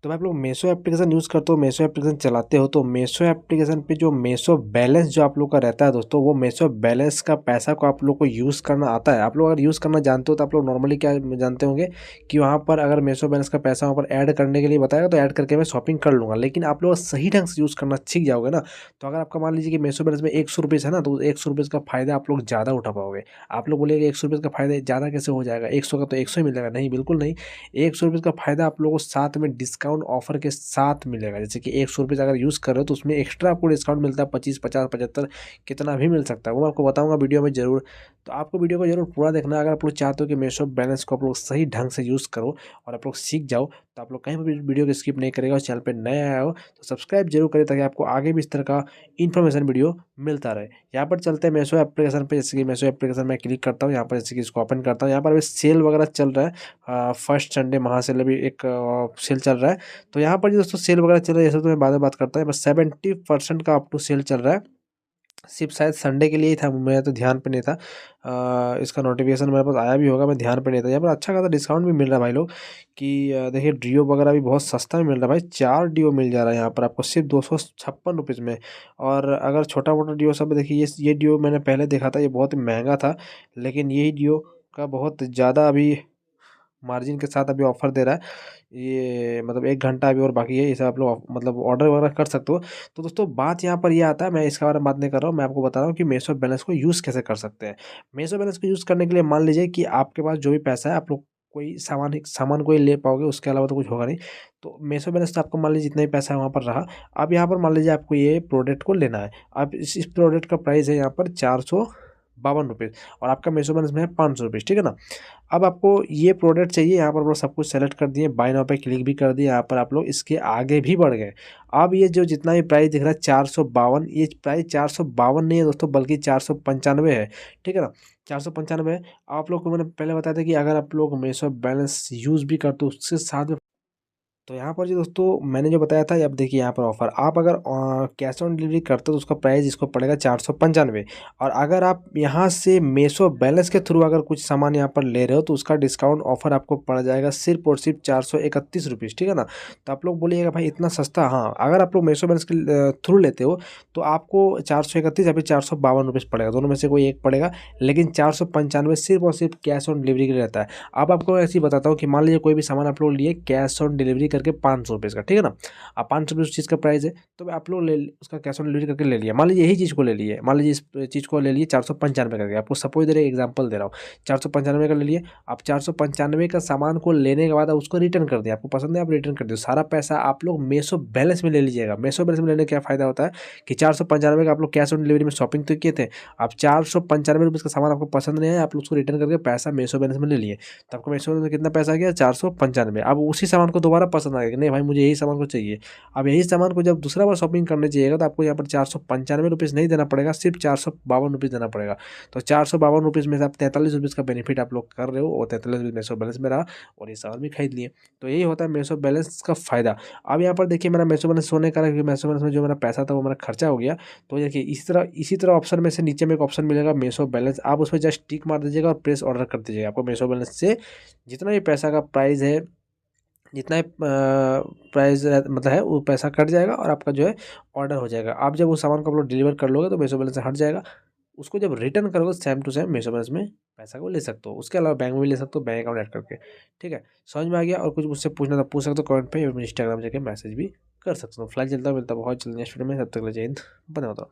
तो भाई आप लोग मीशो एप्लीकेशन यूज़ करते हो, मीशो एप्लीकेशन चलाते हो, तो मीशो एप्लीकेशन पे जो मीशो बैलेंस जो आप लोग का रहता है दोस्तों, वो मीशो बैलेंस का पैसा को आप लोग को यूज़ करना आता है। आप लोग अगर यूज़ करना जानते हो तो आप लोग नॉर्मली क्या जानते होंगे कि वहाँ पर अगर मीशो बैलेंस का पैसा वहाँ पर ऐड करने के लिए बताएगा तो ऐड करके मैं शॉपिंग कर लूँगा। लेकिन आप लोग सही ढंग से यूज़ करना सीख जाओगे ना, तो अगर आपका मान लीजिए कि मीशो बैलेंस में 100 रुपीज़ है ना, तो 100 रुपीज़ का फ़ायदा आप लोग ज़्यादा उठा पाओगे। आप लोग बोलेंगे 100 रुपीज़ का फ़ायदा ज़्यादा कैसे हो जाएगा, 100 का तो 100 ही मिलेगा। नहीं, बिल्कुल नहीं। 100 रुपीज़ का फ़ायदा आप लोगों को साथ में डिस्काउंट ऑफ़र के साथ मिलेगा। जैसे कि 100 रुपीज़ अगर यूज़ कर रहे हो तो उसमें एक्स्ट्रा आपको डिस्काउंट मिलता है, 25, 50, 75 कितना भी मिल सकता है। वो मैं आपको बताऊँगा वीडियो में ज़रूर। तो आपको वीडियो को ज़रूर पूरा देखना है अगर आप लोग चाहते हो कि मीशो बैलेंस को आप लोग सही ढंग से यूज़ करो और आप लोग सीख जाओ, तो आप लोग कहीं भी वीडियो को स्किप नहीं करेगा। और चैनल पे नए आए हो तो सब्सक्राइब ज़रूर करें ताकि आपको आगे भी इस तरह का इन्फॉर्मेशन वीडियो मिलता रहे। यहाँ पर चलते हैं मीशो एप्लीकेशन पे। जैसे कि मीशो एप्लीकेशन में क्लिक करता हूँ, यहाँ पर जैसे कि इसको ओपन करता हूँ। यहाँ पर अभी सेल वगैरह चल रहा है। फर्स्ट संडे महासेल अभी एक सेल चल रहा है। तो यहाँ पर जो दोस्तों सेल वगैरह चल रहा है, ये सब तो मैं बाद में बात करता हूँ। बस 70% का अप टू सेल चल रहा है। सिर्फ शायद संडे के लिए ही था, मैं तो ध्यान पे नहीं था। इसका नोटिफिकेशन मेरे पास आया भी होगा, मैं ध्यान पे नहीं था। यहाँ पर अच्छा खासा डिस्काउंट भी मिल रहा है भाई लोग कि देखिए डिओ वगैरह भी बहुत सस्ता में मिल रहा है भाई। 4 डिओ मिल जा रहा है यहाँ पर आपको सिर्फ 256 रुपीज़ में। और अगर छोटा मोटा डिओ सब देखिए, ये डिओ मैंने पहले देखा था, ये बहुत ही महंगा था। लेकिन यही डिओ का बहुत ज़्यादा अभी मार्जिन के साथ अभी ऑफ़र दे रहा है। ये मतलब 1 घंटा अभी और बाकी है, इसे आप लोग मतलब ऑर्डर वगैरह कर सकते हो। तो दोस्तों बात यहाँ पर ये आता है, मैं इसके बारे में बात नहीं कर रहा हूँ, मैं आपको बता रहा हूँ कि मीशो बैलेंस को यूज़ कैसे कर सकते हैं। मीशो बैलेंस को यूज़ करने के लिए मान लीजिए कि आपके पास जो भी पैसा है, आप लोग कोई सामान कोई ले पाओगे, उसके अलावा तो कुछ होगा नहीं। तो मीशो बैलेंस तो आपको मान लीजिए जितना भी पैसा है वहाँ पर रहा। अब यहाँ पर मान लीजिए आपको ये प्रोडक्ट को लेना है। अब इस प्रोडक्ट का प्राइस है यहाँ पर 452 रुपीज़ और आपका मीशो बैलेंस में है 500 रुपीज़, ठीक है ना? अब आपको ये प्रोडक्ट चाहिए, यहाँ पर आप लोग सब कुछ सेलेक्ट कर दिए, बाय नाउ पे क्लिक भी कर दिए। यहाँ पर आप लोग इसके आगे भी बढ़ गए। अब ये जो जितना भी प्राइस दिख रहा है 452, ये प्राइस 452 नहीं है दोस्तों, बल्कि 495 है, ठीक है ना? 495 है। आप लोग को मैंने पहले बताया था कि अगर आप लोग मीशो बैलेंस यूज़ भी करते हो उसके साथ में, तो यहाँ पर जी दोस्तों मैंने जो बताया था, अब देखिए यहाँ पर ऑफ़र, आप अगर कैश ऑन डिलीवरी करते हो तो उसका प्राइस इसको पड़ेगा 495। और अगर आप यहाँ से मीशो बैलेंस के थ्रू अगर कुछ सामान यहाँ पर ले रहे हो तो उसका डिस्काउंट ऑफ़र आपको पड़ जाएगा सिर्फ और सिर्फ 431 रुपीज़, ठीक है ना? तो आप लोग बोलिएगा भाई इतना सस्ता, हाँ, अगर आप लोग मीशो बैलेंस के थ्रू लेते हो तो आपको 431 या फिर 452 रुपीज़ पड़ेगा, दोनों में से कोई एक पड़ेगा। लेकिन 495 सिर्फ और सिर्फ कैश ऑन डिलीवरी के लिए रहता है। अब आपको ऐसे ही बताता हूँ कि मान लीजिए कोई भी सामान आप लोग लिए कैश ऑन डिलीवरी करके 500 रुपये का, ठीक है ना? अब 500 रुपये उस चीज़ का प्राइस है, तो आप लोग ले उसका कैश ऑन डिलीवरी करके ले लिया। मान लीजिए यही चीज़ को ले लिए, मान लीजिए इस चीज़ को ले लिए 495 करके, आपको सपोज दे रहे एग्जाम्पल दे रहा हूँ, 495 का ले लिए। आप 495 का सामान को लेने के बाद आप उसको रिटर्न कर दिया, आपको पसंद है आप रिटर्न कर दो। सारा पैसा आप लोग मीशो बैलेंस में ले लीजिएगा। मीशो बैलेंस में लेने का क्या फ़ायदा होता है कि 495 का आप लोग कैश ऑन डिलीवरी में शॉपिंग तो किए थे, आप 495 रुपये का सामान आपको पसंद नहीं है, आप लोग उसको रिटर्न करके पैसा मीशो बैलेंस में ले लिए। तो आपको मीशो में कितना पैसा आ गया, 495। अब उसी सामान को दोबारा पसंद आ गया कि नहीं भाई मुझे यही सामान को चाहिए। अब यही सामान को जब दूसरा बार शॉपिंग करने जाइएगा तो आपको यहाँ पर 495 रुपीज़ नहीं देना पड़ेगा, सिर्फ 452 रुपीज़ देना पड़ेगा। तो 452 रुपीज़ में से आप 43 रुपीज़ का बेनिफिट आप लोग कर रहे हो और 43 रुपीज़ मीशो बैलेंस में रहा और ये सामान भी खरीद लिए। तो यही होता है मीशो बैलेंस का फ़ायदा। अब यहाँ पर देखिए मेरा मीशो बैलेंस होने का, क्योंकि मीशो बैलेंस में जो मेरा पैसा था वो मेरा खर्चा हो गया। तो देखिए इसी तरह ऑप्शन में से नीचे में एक ऑप्शन मिलेगा मीशो बैलेंस, आप उसमें जस्ट टिक मार दीजिएगा और प्रेस ऑर्डर कर दीजिएगा। आपको मीशो बैलेंस से जितना भी पैसा का प्राइस है, जितना भी प्राइस मतलब है वो पैसा कट जाएगा और आपका जो है ऑर्डर हो जाएगा। आप जब उस सामान को आप लोग डिलीवर कर लोगे तो मीशो बैलेंस से हट जाएगा। उसको जब रिटर्न करोगे same to same Meesho balance में पैसा को ले सकते हो। उसके अलावा बैंक में भी ले सकते हो, बैंक अकाउंट ऐड करके, ठीक है? समझ में आ गया? और कुछ मुझसे पूछना था पूछ सकते हो कमेंट पे, या इंस्टाग्राम जाके मैसेज भी कर सकते हो। फिलहाल चलता मिलता बहुत जल्दी नेक्स्ट वीडियो में, तब तक के लिए जय हिंद, बने बताओ।